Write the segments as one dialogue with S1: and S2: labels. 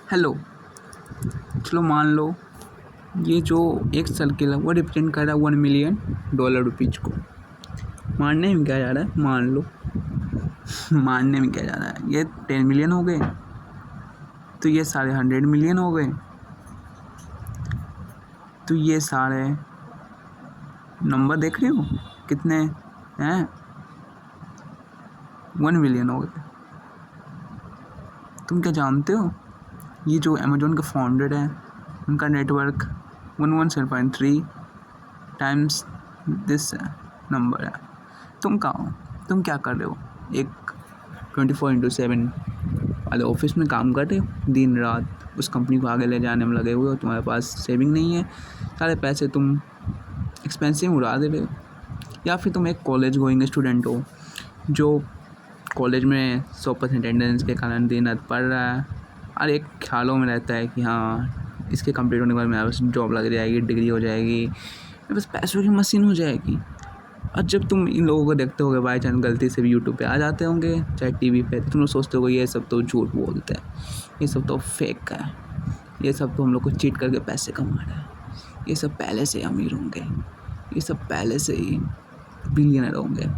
S1: Hello, चलो मान लो ये जो एक सर्किल है वो रिप्रेजेंट कर रहा है $1 मिलियन रुपीज़ को। मानने में क्या जा रहा है, मान लो मानने में क्या जा रहा है, ये 10 मिलियन हो गए तो ये सारे 100 मिलियन हो गए, तो ये सारे नंबर देख रहे हो कितने हैं, 1 बिलियन हो गए। तुम क्या जानते हो, ये जो अमेजोन का फाउंडर है उनका नेटवर्क 117.3 टाइम्स दिस नंबर है। तुम कहाँ हो, तुम क्या कर रहे हो, एक 24/7 वाले ऑफिस में काम कर रहे हो, दिन रात उस कंपनी को आगे ले जाने में लगे हुए हो, तुम्हारे पास सेविंग नहीं है, सारे पैसे तुम एक्सपेंसिव में उड़ा दे रहे हो। या फिर तुम एक कॉलेज गोइंग स्टूडेंट हो जो कॉलेज में 100% अटेंडेंस के कारण दिन रात पढ़ रहा है और एक ख्यालों में रहता है कि हाँ इसके कंप्लीट होने के बाद मेरे पास जॉब लग जाएगी, डिग्री हो जाएगी, मेरे पास पैसों की मशीन हो जाएगी। और जब तुम इन लोगों को देखते होगे बाई चांस गलती से भी यूट्यूब पे आ जाते होंगे चाहे टीवी पे, तो तुम लोग सोचते होगे ये सब तो झूठ बोलते हैं, ये सब तो फेक है, ये सब तो हम लोग को चीट करके पैसे कमा रहे हैं, ये सब पहले से अमीर होंगे, ये सब पहले से ही बिलियनर होंगे,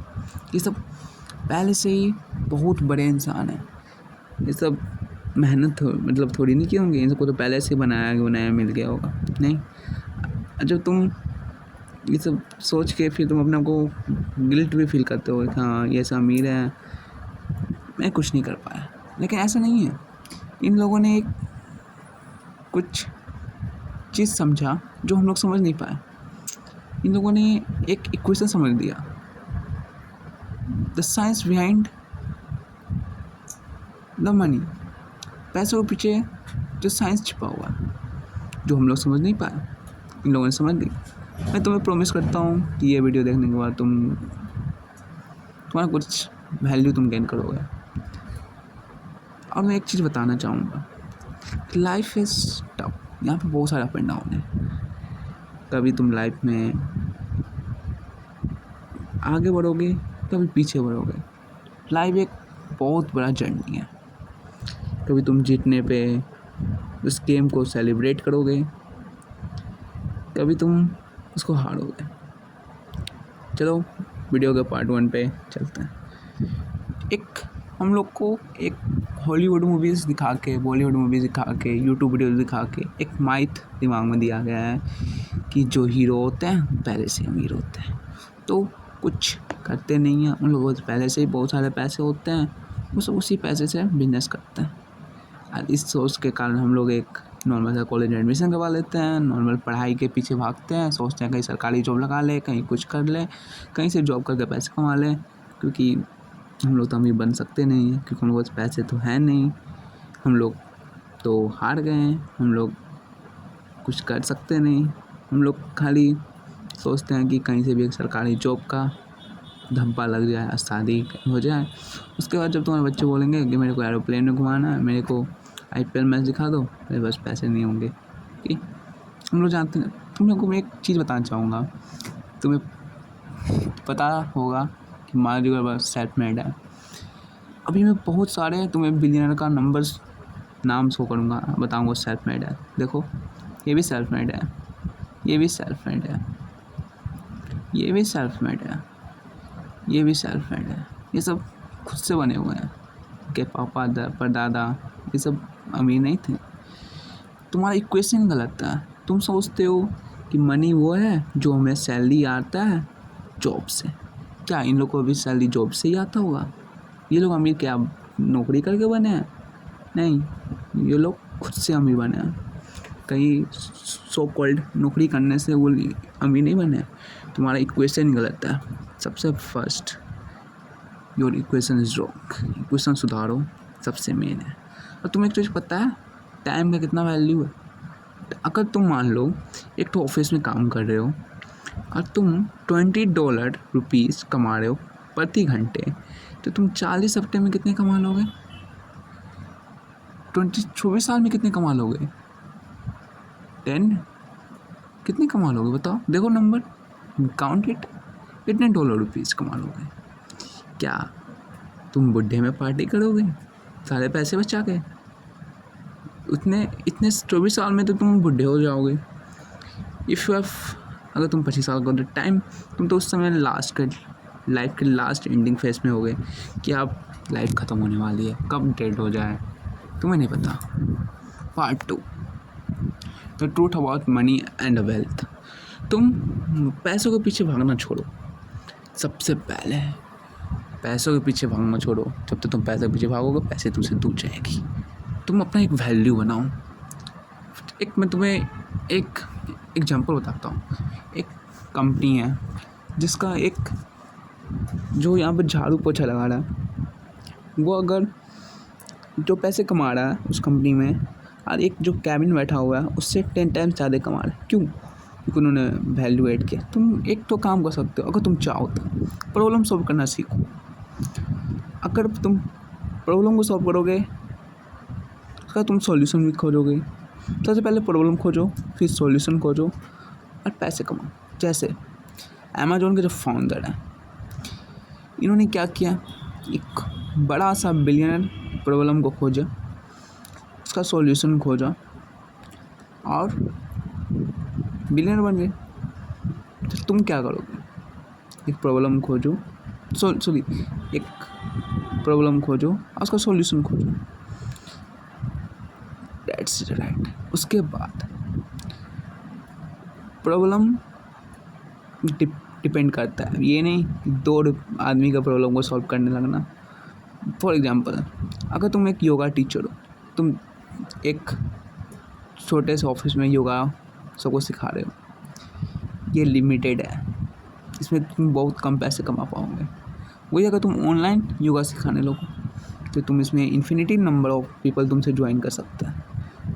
S1: ये सब पहले से ही बहुत बड़े इंसान हैं, ये सब मेहनत मतलब थोड़ी नहीं किए होंगे, इन सबको तो पहले से बनाया मिल गया होगा। नहीं, जब तुम ये सब सोच के फिर तुम अपने को गिल्ट भी फील करते हो कि हाँ ये सब अमीर है, मैं कुछ नहीं कर पाया। लेकिन ऐसा नहीं है, इन लोगों ने एक कुछ चीज़ समझा जो हम लोग समझ नहीं पाए। इन लोगों ने एक इक्वेशन समझ दिया, the science behind the money, पैसों के पीछे जो साइंस छिपा हुआ है जो हम लोग समझ नहीं पाए, इन लोगों ने समझ ली। मैं तुम्हें प्रॉमिस करता हूँ कि ये वीडियो देखने के बाद तुम्हारा कुछ वैल्यू तुम गेन करोगे। और मैं एक चीज़ बताना चाहूँगा, लाइफ इज़ टफ, यहाँ पे बहुत सारे अप एंड डाउन है। कभी तुम लाइफ में आगे बढ़ोगे, कभी पीछे बढ़ोगे। लाइफ एक बहुत बड़ा जर्नी है, कभी तुम जीतने पे उस गेम को सेलिब्रेट करोगे, कभी तुम उसको हारोगे। चलो वीडियो के पार्ट 1 पे चलते हैं। एक हम लोग को एक हॉलीवुड मूवीज़ दिखा के, बॉलीवुड मूवीज़ दिखा के, यूट्यूब वीडियोज़ दिखा के एक माइथ दिमाग में दिया गया है कि जो हीरो होते हैं पहले से अमीर होते हैं, तो कुछ करते नहीं हैं, उन लोगों को पहले से ही बहुत सारे पैसे होते हैं, वो सब उसी पैसे से बिजनेस करते हैं। और इस सोच के कारण हम लोग एक नॉर्मल सा कॉलेज में एडमिशन करवा लेते हैं, नॉर्मल पढ़ाई के पीछे भागते हैं, सोचते हैं कहीं सरकारी जॉब लगा ले, कहीं कुछ कर ले, कहीं से जॉब करके पैसे कमा लें, क्योंकि हम लोग तो अमीर बन सकते नहीं हैं, क्योंकि हम लोग पैसे तो हैं नहीं, हम लोग तो हार गए हैं, हम लोग कुछ कर सकते नहीं, हम लोग खाली सोचते हैं कि कहीं से भी एक सरकारी जॉब का धब्बा लग जाए, शादी हो जाए, उसके बाद जब तुम्हारे बच्चे बोलेंगे कि मेरे को एरोप्लेन में घुमाना है, मेरे को IPL मैच दिखा दो, मेरे पास पैसे नहीं होंगे। कि हम लोग जानते हैं। तुम लोग को मैं एक चीज़ बताना चाहूँगा, तुम्हें पता होगा कि मार्क जुकरबर्ग सेल्फ मेड है। अभी मैं बहुत सारे तुम्हें बिलियनर का नंबर्स नाम शो करूँगा, बताऊँगा सेल्फ मेड है। देखो ये भी सेल्फ मेड है, ये भी सेल्फ मेड है, ये भी सेल्फ मेड है, ये भी सेल्फ मेड है, ये सब खुद से बने हुए हैं। के पापा परदादा ये सब अमीर नहीं थे। तुम्हारा इक्वेशन गलत है। तुम सोचते हो कि मनी वो है जो हमें सैलरी आता है जॉब से। क्या इन लोग को भी सैलरी जॉब से ही आता होगा? ये लोग अमीर क्या नौकरी करके बने हैं? नहीं, ये लोग खुद से अमीर बने हैं। कहीं सो कॉल्ड नौकरी करने से वो अमीर नहीं बने। तुम्हारा इक्वेशन गलत है। सबसे first your equation is wrong. Equation सुधारो, सबसे मेन है। और तुम्हें एक चीज़ पता है टाइम का कितना वैल्यू है? अगर तुम मान लो एक तो ऑफिस में काम कर रहे हो और तुम $20 कमा रहे हो प्रति घंटे, तो तुम 40 हफ्ते में कितने कमा लोगे? 24 साल में कितने कमा लोगे? 10 कितने कमा लोगे बताओ? देखो नंबर, काउंट इट, कितने $रुपीज़ कमा लोगे? क्या तुम बुढ़े में पार्टी करोगे सारे पैसे बचा के? उतने इतने 24 साल में तो तुम बूढ़े हो जाओगे। इफ़ यू हैव, अगर तुम 25 साल का हो तो टाइम, तुम तो उस समय लाइफ के लास्ट एंडिंग फेज में हो गए कि आप लाइफ ख़त्म होने वाली है, कब डेड हो जाए तुम्हें नहीं पता। Part 2, the truth about money and wealth. तुम पैसों के पीछे भागना छोड़ो। सबसे पहले पैसों के पीछे भागना छोड़ो। जब तक तुम पैसे के पीछे भागोगे, पैसे तुमसे दूर जाएगी। तुम अपना एक वैल्यू बनाओ। मैं तुम्हें एक एग्जांपल बताता हूँ। एक कंपनी है जिसका जो यहाँ पर झाड़ू पोछा लगा रहा है, वो अगर जो पैसे कमा रहा है उस कंपनी में, और एक जो कैबिन बैठा हुआ है उससे 10 टाइम्स ज़्यादा कमा रहा है। क्यों? क्योंकि उन्होंने वैल्यू ऐड किया। तुम एक तो काम कर सकते हो, अगर तुम चाहो तो प्रॉब्लम सॉल्व करना सीखो। अगर तुम प्रॉब्लम को सॉल्व करोगे, उसका तुम सॉल्यूशन भी खोजोगे। सबसे पहले प्रॉब्लम खोजो, फिर सॉल्यूशन खोजो और पैसे कमाओ। जैसे अमेज़ॉन के जो फाउंडर हैं, इन्होंने क्या किया, एक बड़ा सा बिलियनर प्रॉब्लम को खोजा, उसका सॉल्यूशन खोजा और बिलियनर बन गए। तो तुम क्या करोगे? एक प्रॉब्लम खोजो, एक प्रॉब्लम खोजो और उसका सॉल्यूशन खोजो। That's right. उसके बाद प्रॉब्लम डिपेंड करता है, ये नहीं कि 2 आदमी का प्रॉब्लम को सॉल्व करने लगना। फॉर एग्जांपल, अगर तुम एक योगा टीचर हो, तुम एक छोटे से ऑफिस में योगा सबको सिखा रहे हो, ये लिमिटेड है, इसमें तुम बहुत कम पैसे कमा पाओगे। वही अगर तुम ऑनलाइन योगा सिखाने लगो तो तुम इसमें इन्फिनिटी नंबर ऑफ पीपल तुमसे ज्वाइन कर सकते हैं।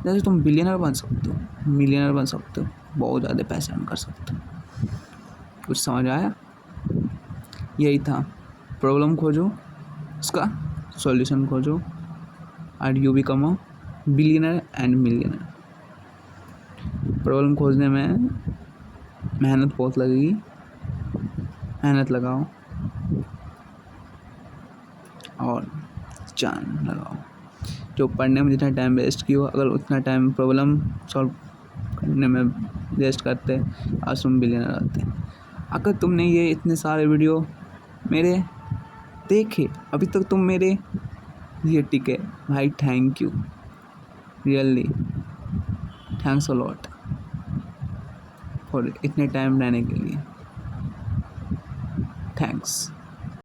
S1: जैसे तुम बिलियनर बन सकते हो, मिलियनर बन सकते हो, बहुत ज़्यादा पैसे अर्न कर सकते हो। कुछ समझ आया? यही था, प्रॉब्लम खोजो, उसका सॉल्यूशन खोजो और you become a billionaire and millionaire. Problem खोजने में मेहनत बहुत लगेगी, मेहनत लगाओ और जान लगाओ। जो पढ़ने में जितना टाइम वेस्ट किया, अगर उतना टाइम प्रॉब्लम सॉल्व करने में वेस्ट करते, आज तुम बिलियनर होते। अगर तुमने ये इतने सारे वीडियो मेरे देखे, अभी तक तुम मेरे लिए टिके, भाई thank you, really thanks a lot for इतने टाइम रहने के लिए। थैंक्स।